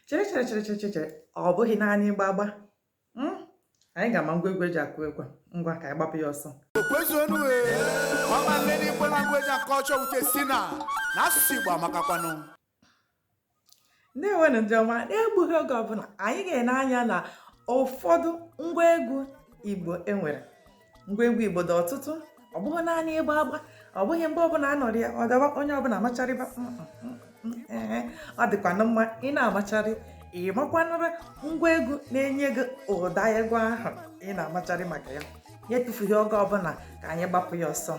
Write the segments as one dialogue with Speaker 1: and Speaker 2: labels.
Speaker 1: Chere. Ọ bụghị naanị gbagba. Anyị ga-ama ngwa egwu eji akụ egwu. Ngwa ka anyị gbapụ ya ọsọ. Ndewonu ndị ọma, na-egbughị oge ọbụla anyị ga-ene anya na ụfọdụ ngwa egwu Igbo enwere. Ngwa egwu Igbo dị ọtụtụ, ọ bụghị naanị ịgba agba, ọ bụghị mgbe ọbụla a nọrọ ya, ọ daba onye ọbụla amacharịba. Ọ dịkwanụ mma ị na-amacharị, ị makwanụrụ ngwa egwu na-enye gị ụda egwu ahụ ị na-amacharị maka ya. Ya etufughị oge ọbụla ka anyị gbapụ ya ọsọ.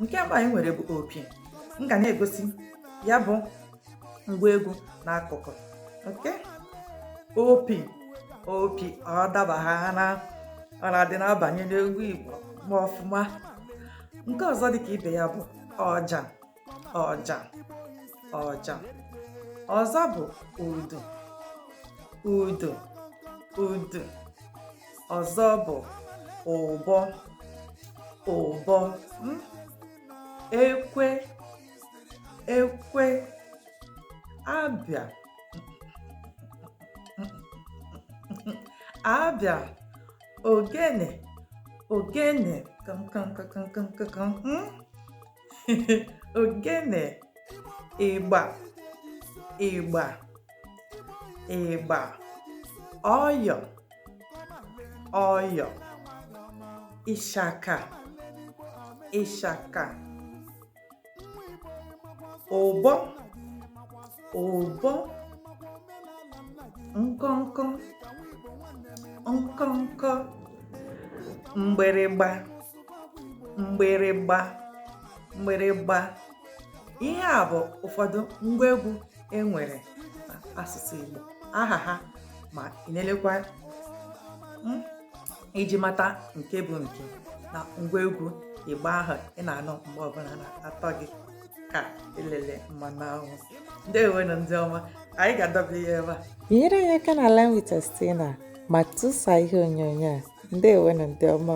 Speaker 1: Nke mbụ anyị nwere bụ opi. M ga na-egosi ya bụ ngwa egwu n'akụkụ. Opi ọ dabaghara, ọ na-adị na-abanye n'egwu Igbo ma ọfụma. Nke ọzọ dịka ibe ya bụ ọja. Ọzọ bụ udu. Ọzọ bụ ụbọ. Ekwe. Abịa. Ogene. Ogene. Ịgba. Ọyọ. Ịshaka. Ụbọ. Nkọnkọ. Mgbịrịgba. Ihe a bụ ụfọdụ ngwa egwu enwere n'asụsụ Igbo. Aha ha ma ị na-elekwa iji mata nke bụ nke na ngwa egwu Igbo ahụ ị na-anụ mgbe ọbụla na-atọ gị ka elele mmanụ ahụ. Ndewonu ndị ọma, anyị ga-adọba ya ebe a.
Speaker 2: Binyere anyị aka na Line with Justina ma tusa ihe onyonyo a. Ndewonu ndị ọma.